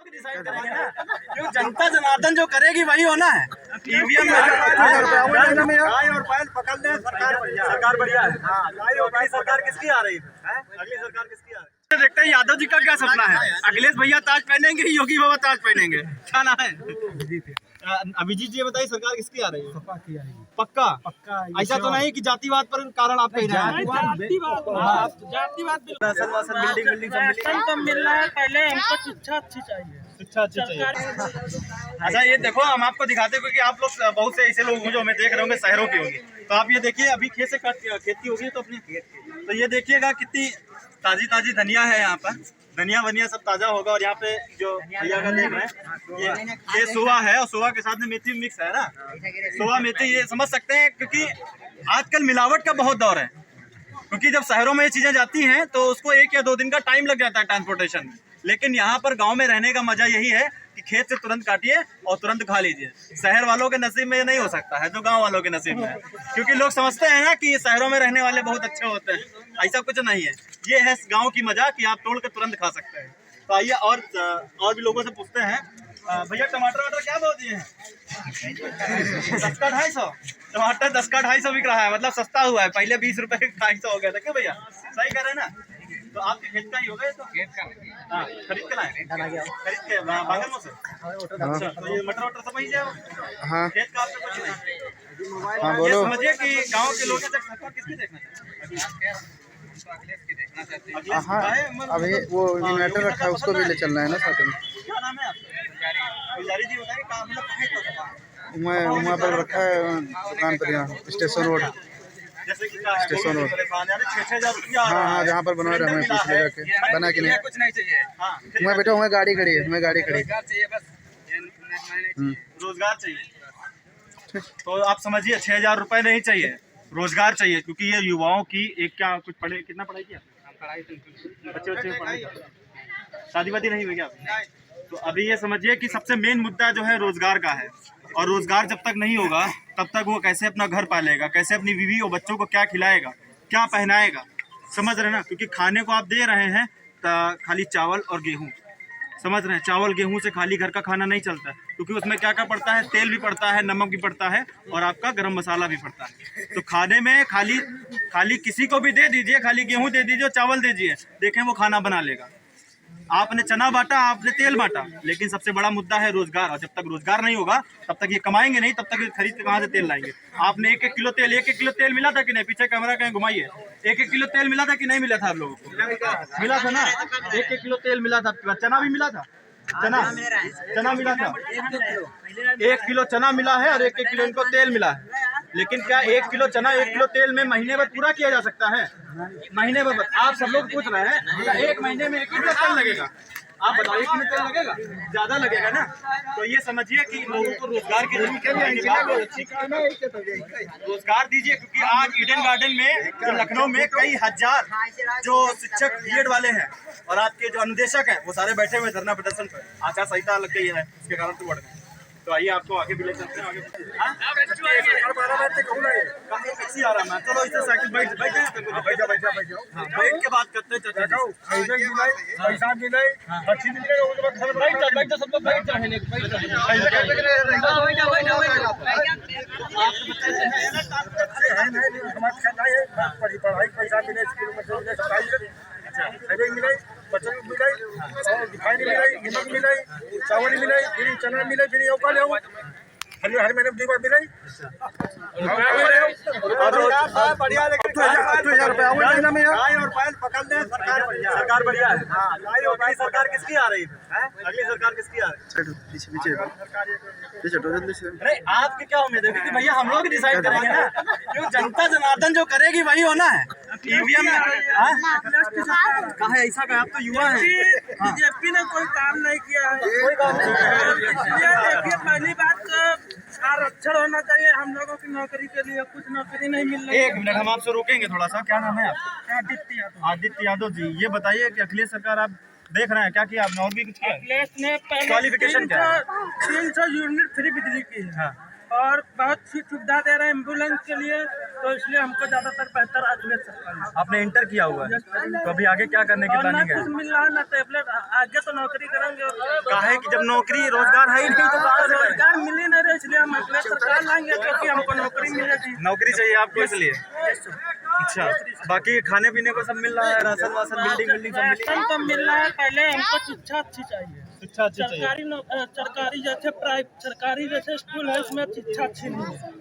Decide करेंगे ना, क्यों जनता जनार्दन जो करेगी वही होना है। ईवीएम में लाई और पायल पकड़ ले, सरकार बढ़िया है। लाई और पायल सरकार किसकी आ रही है? अगली सरकार किसकी आ रही है? देखते हैं यादव जी का क्या सपना है। अखिलेश भैया ताज पहनेंगे, योगी बाबा ताज पहनेंगे, क्या ना है? अभिजीत जी बताइए सरकार किसकी आ रही है? पक्का पक्का। ऐसा तो नहीं कि जातिवाद पर कारण आप कह रहे हैं? जातिवाद बिल्डिंग तो मिल रहा है, पहले हमको शिक्षा अच्छी चाहिए। अच्छा ये देखो, हम आपको दिखाते हैं क्योंकि आप लोग बहुत से ऐसे लोग होंगे जो हमें देख रहे होंगे शहरों के होंगे, तो आप ये देखिए अभी खेत से खेती होगी तो अपनी खेत की, तो ये देखिएगा कितनी ताजी ताजी धनिया है यहाँ पर। धनिया वनिया सब ताजा होगा। और यहाँ पे जो भैया का देख रहे हैं ये सोआ है, और सोआ के साथ में मेथी मिक्स है ना, सोआ मेथी, ये समझ सकते हैं क्योंकि आजकल मिलावट का बहुत दौर है। क्योंकि जब शहरों में ये चीजें जाती हैं तो उसको 1 या 2 दिन का टाइम लग जाता है ट्रांसपोर्टेशन में, लेकिन यहाँ पर गांव में रहने का मजा यही है कि खेत से तुरंत काटिए और तुरंत खा लीजिए। शहर वालों के नसीब में ये नहीं हो सकता है जो गांव वालों के नसीब में है, क्योंकि लोग समझते हैं ना कि शहरों में रहने वाले बहुत अच्छे होते हैं। ऐसा कुछ नहीं है, ये है गांव की मजा कि आप तोड़ के तुरंत खा सकते हैं। तो आइए और भी लोगों से पूछते हैं। भैया टमाटर वमाटर क्या भाव दिए हैं? 10 का 250। टमाटर 10 का 250 बिक रहा है, मतलब सस्ता हुआ है। पहले 20 रुपए 250 हो गया था। क्यों भैया, सही कर रहे हैं ना? तो आपके खेत का ही होगा ये तो? खेत का हाँ, खरीद के लाए? खरीद के बागल से? अच्छा, तो ये मटर वटर सब वही जाए? हाँ खेत का आपका कुछ नहीं? हाँ बोलो। ये समझिए कि गांव के लोग सरकार किसकी देखना चाहते हैं? हाँ अभी वो इन्वर्टर रखा है, उसको भी ले चलना है ना साथ में। क्या नाम है आपका? पुजारी जी बताइए कहाँ, मतलब कहाँ मैं वहाँ पर रखा है दुकान पर, यहाँ स्टेशन रोड। जैसे कि स्टेशन रोड। 6,000 रुपया। हाँ हाँ, जहाँ पर बना रहे हैं पूछ ले जाके, बना कि नहीं? कुछ नहीं चाहिए। हाँ, मैं बैठा हूँ, गाड़ी खड़ी है, मैं गाड़ी खड़ी है। रोजगार चाहिए। तो आप समझिए 6,000 रुपए नहीं चाहिए, रोजगार चाहिए। क्योंकि ये युवाओं की एक क्या कुछ पढ़े, कितना पढ़ाई किया? बच्चे पढ़ाई, शादी वादी नहीं हुई क्या? तो अभी ये समझिए कि सबसे मेन मुद्दा जो है रोजगार का है। और रोजगार जब तक नहीं होगा तब तक वो कैसे अपना घर पालेगा, कैसे अपनी बीवी और बच्चों को क्या खिलाएगा, क्या पहनाएगा, समझ रहे हैं ना? क्योंकि खाने को आप दे रहे हैं तो खाली चावल और गेहूं, समझ रहे हैं? चावल गेहूं से खाली घर का खाना नहीं चलता, क्योंकि उसमें क्या क्या पड़ता है, तेल भी पड़ता है, नमक भी पड़ता है, और आपका गरम मसाला भी पड़ता है। तो खाने में खाली किसी को भी दे दीजिए, खाली गेहूं दे दीजिए, चावल दे दीजिए, देखें वो खाना बना लेगा। आपने चना बांटा, आपने तेल बांटा, लेकिन सबसे बड़ा मुद्दा है रोजगार। और जब तक रोजगार नहीं होगा तब तक ये कमाएंगे नहीं, तब तक ये खरीद के कहाँ से तेल लाएंगे? आपने 1-1 किलो तेल मिला था कि नहीं? पीछे कैमरा कहीं घुमाइए। 1-1 किलो तेल मिला था कि नहीं मिला था आप लोगों को? मिला था ना, 1-1 किलो तेल मिला था। चना भी मिला था, चना मिला था, 1 किलो चना मिला है और 1-1 किलो इनको तेल मिला है। लेकिन क्या 1 किलो चना 1 किलो तेल में महीने भर पूरा किया जा सकता है? महीने भर आप सब लोग पूछ रहे हैं 1 महीने में 1 किलो तेल लगेगा? आप बताओ, 1 किलो तेल लगेगा? ज्यादा लगेगा ना। तो ये समझिए कि लोगों को रोजगार की रोजगार दीजिए। क्योंकि आज ईडन गार्डन में जो लखनऊ में कई हजार जो शिक्षक बीएड वाले हैं और आपके जो अनुदेशक हैं वो सारे बैठे हुए धरना प्रदर्शन पर। आचार संहिता लग गई है, इसके कारण तो बढ़ गए। तो आइए आपको आगे भी ले चलते हैं। आगे टैक्सी आ रहा है, चलो इसे साइकिल बैठ के बात करते हैं। पढ़ाई पैसा मिले, बचन मिले, रिफाइनरी मिले, नमक मिले, चावल मिले, फिर चना मिले, फिर हर महीने 2 बार मिले। बढ़िया, लेकिन 8,000 रुपया लाई और पायल पकड़ ले, सरकार बढ़िया है। लाई और पायल सरकार किसकी आ रही है? अगली सरकार किसकी आ रही है? पीछे जल्दी से। अरे आपकी क्या उम्मीद है? क्योंकि भैया हम लोग डिसाइड करेंगे ना, क्यों जनता जनार्दन जो करेगी वही होना है। ईवीएम में कहा है ऐसा का? आप तो युवा हैं। बीजेपी ने कोई काम नहीं किया है, कोई काम नहीं देखिए पहली बात आरक्षण होना चाहिए हम लोगों की नौकरी के लिए, कुछ नौकरी नहीं मिल रही है। 1 मिनट हम आपसे रोकेंगे थोड़ा सा। क्या नाम है आपका? आदित्य यादव जी, ये बताइए कि अखिलेश सरकार आप देख रहे हैं क्या किया आपने? और भी कुछ किया? अखिलेश ने क्वालिफिकेशन क्या है? 300 यूनिट फ्री बिजली की है। हाँ। और बहुत सी सुविधा दे रहे हैं एम्बुलेंस के लिए, तो इसलिए हमको ज्यादातर बेहतर अखिलेश सरकार है। आपने इंटर किया हुआ है, तो अभी आगे क्या करने की और ना प्लानिंग है? कुछ मिल रहा है ना टेबलेट, आगे तो नौकरी करेंगे। काहे कि जब नौकरी रोजगार है ही नहीं तो कहाँ से करें? रोजगार मिल ही नहीं रहा, इसलिए हम अखिलेश सरकार लाएंगे क्योंकि हमको नौकरी मिलेगी। नौकरी चाहिए आपको इसलिए? अच्छा, बाकी खाने पीने को सब मिल रहा है, राशन वाशन, बिल्डिंग सब मिल रही राशन तो मिल रहा है, पहले हमको शिक्षा अच्छी चाहिए। शिक्षा अच्छी चाहिए। सरकारी जैसे स्कूल है उसमें शिक्षा अच्छी नहीं है।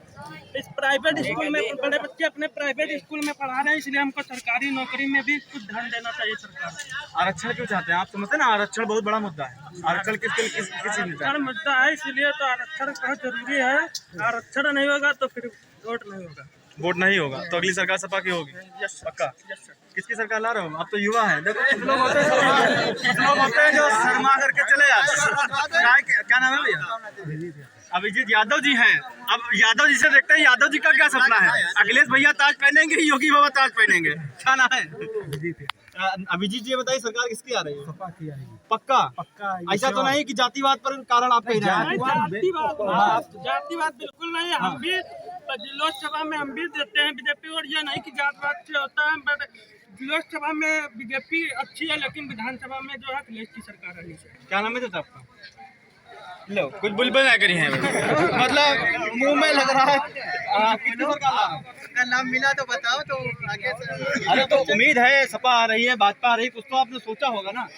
इस प्राइवेट स्कूल में बड़े बच्चे अपने प्राइवेट स्कूल में पढ़ा रहे हैं, इसलिए हमको सरकारी नौकरी में भी कुछ ध्यान देना चाहिए सरकार को। आरक्षण क्यों चाहते हैं आप? समझते हैं ना, आरक्षण बहुत बड़ा मुद्दा है। आरक्षण किस चीज में चाहते हैं? आरक्षण मुद्दा है, इसलिए तो आरक्षण बहुत जरूरी है। आरक्षण नहीं होगा तो फिर वोट नहीं होगा। वोट नहीं होगा तो अगली सरकार सपा की होगी? पक्का? किसकी सरकार ला रहे हो? आप तो युवा हैं। देखो कुछ लोग होते हैं जो शर्मा करके चले जाते हैं। क्या नाम है भैया? अभिजीत यादव जी हैं। अब यादव जी से देखते हैं यादव जी का क्या सपना है। अखिलेश भैया ताज पहनेंगे, योगी बाबा ताज पहनेंगे? क्या नाम है? अभिजीत जी बताइए, सरकार किसकी आ रही है? सपा की आएगी। पक्का? पक्का। ऐसा तो नहीं कि जातिवाद पर कारण आप कह रहे हैं? जातिवाद बिल्कुल नहीं। हम भी लोकसभा में हम भी देते हैं बीजेपी, और ये नहीं कि जातिवाद से होता है। बट लोकसभा में बीजेपी अच्छी है, लेकिन विधानसभा में जो है अखिलेश की सरकार रहनी चाहिए। क्या नाम है तो आपका? लो कुछ बुलबुल ना करी है मतलब मुंह में लग रहा है। कितनी सरकार ला रहे हो? का नाम मिला तो बताओ, तो आगे से। अरे तो उम्मीद है सपा आ रही है, भाजपा आ रही है, कुछ तो आपने सोचा होगा ना।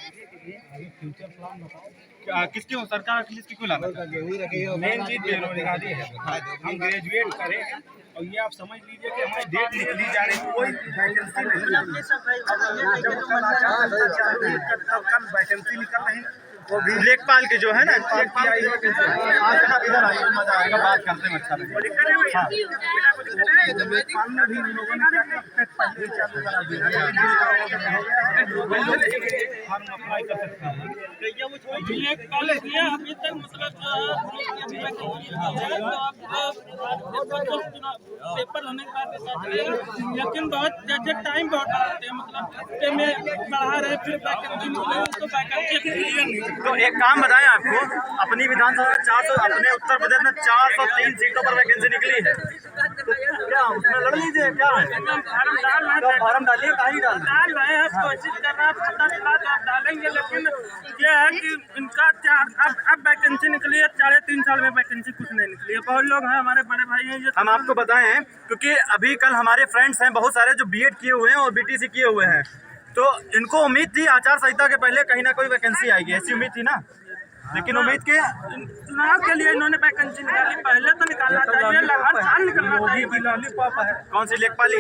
किसकी हो सरकार? अखिलेश की क्यों लाना? मेन चीज बेरोजगारी है। हम ग्रेजुएट करें और ये आप समझ लीजिए कि हमारी डेट निकली जा रही, कोई वैकेंसी नहीं। कल वैकेंसी निकल रही, वो भी लेखपाल के जो है ना, लेखपाल आई है। इधर आइए, मजा आएगा, बात करते हैं। अच्छा लगेगा। लेखपाल में भी लोगों ने क्या पहले चालू करा दिया, फॉर्म अप्लाई कर सकते हैं। लेखपाल इसलिए अभी तक मतलब जो पेपर होने के बाद लेकिन बहुत जैसे टाइम बहुत बढ़ाते हैं, मतलब हफ्ते में बढ़ा रहे, फिर वैकेंसी निकले तो वैकेंसी क्लियर नहीं। तो एक काम बताएं आपको, अपनी विधानसभा में 400, अपने उत्तर प्रदेश में 403 सीटों पर वैकेंसी निकली है, तो क्या उसमें लड़ लीजिए? क्या है? फार्म डाल रहे हैं, फॉर्म डालिए, कहीं डाल रहे हैं, कोशिश कर रहे हैं, पता चला तो आप डालेंगे। लेकिन ये है कि इनका अब वैकेंसी निकली है, 3.5 साल में वैकेंसी कुछ नहीं निकली है। बहुत लोग हैं, हमारे बड़े भाई हैं। ये हम आपको बताएं क्योंकि अभी कल हमारे फ्रेंड्स हैं बहुत सारे जो बीएड किए हुए हैं और बीटीसी किए हुए हैं, तो इनको उम्मीद थी आचार संहिता के पहले कहीं ना कोई वैकेंसी आएगी, ऐसी उम्मीद थी ना। लेकिन उम्मीद के चुनाव के लिए इन्होंने वैकेंसी निकाली, पहले तो निकालना चाहिए, हर साल निकलना चाहिए। की लॉलीपॉप है। कौन सी लेखपाली?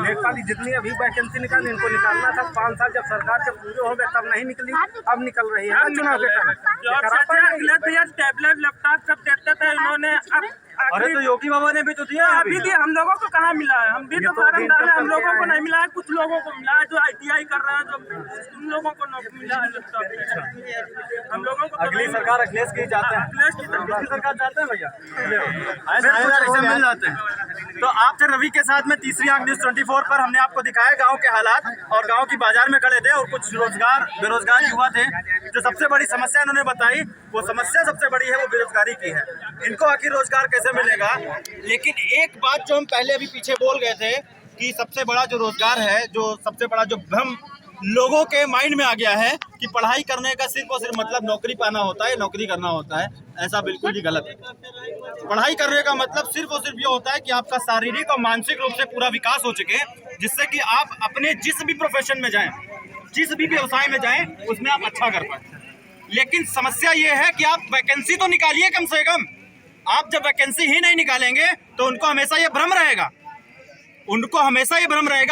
लेखपाली जितनी अभी वैकेंसी निकाली, इनको निकालना था 5 साल, जब सरकार से पूरे हो गए तब नहीं निकली, अब निकल रही है चुनाव के टाइम। टैबलेट लैपटॉप सब देते थे इन्होंने। अरे तो योगी बाबा ने भी तो दिया। अभी भी हम लोगों को कहाँ मिला है? हम भी तो फार्म डाले, हम लोगों को नहीं मिला है। कुछ लोगों को मिला है जो ITI कर रहे हैं, जो उन लोगों को नौकरी मिला है लैपटॉप। हम लोगों को अगली सरकार अखिलेश की चाहते हैं। अखिलेश की किसकी सरकार चाहते हैं भैया? ऐसे मिल जाते हैं। तो आपसे रवि के साथ में तीसरी आंख न्यूज़ 24 पर हमने आपको दिखाया गांव के हालात, और गांव की बाजार में खड़े थे और कुछ बेरोजगार युवा थे जो सबसे बड़ी समस्या इन्होंने बताई। वो समस्या सबसे बड़ी है वो बेरोजगारी की है। इनको आखिर रोजगार कैसे मिलेगा? लेकिन एक बात जो हम पहले अभी पीछे बोल गए थे कि सबसे बड़ा जो रोजगार है, जो सबसे बड़ा जो भ्रम लोगों के माइंड में आ गया है कि पढ़ाई करने का सिर्फ और सिर्फ मतलब नौकरी पाना होता है, नौकरी करना होता है। ऐसा बिल्कुल ही गलत है। पढ़ाई करने का मतलब सिर्फ और सिर्फ ये होता है कि आपका शारीरिक और मानसिक रूप से पूरा विकास हो चुके, जिससे कि आप अपने जिस भी प्रोफेशन में जाएं, जिस भी व्यवसाय में जाएं, उसमें आप अच्छा कर पाए। लेकिन समस्या ये है कि आप वैकेंसी तो निकालिए कम से कम। आप जब वैकेंसी ही नहीं निकालेंगे तो उनको हमेशा ये भ्रम रहेगा,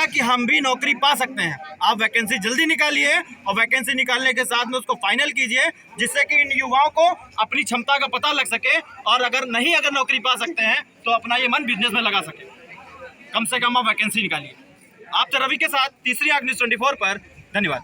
कि हम भी नौकरी पा सकते हैं। आप वैकेंसी जल्दी निकालिए और वैकेंसी निकालने के साथ में उसको फाइनल कीजिए, जिससे कि इन युवाओं को अपनी क्षमता का पता लग सके, और अगर नौकरी पा सकते हैं तो अपना ये मन बिजनेस में लगा सके। कम से कम आप वैकेंसी निकालिए। आप रवि के साथ तीसरी आंख न्यूज़ 24 पर। धन्यवाद।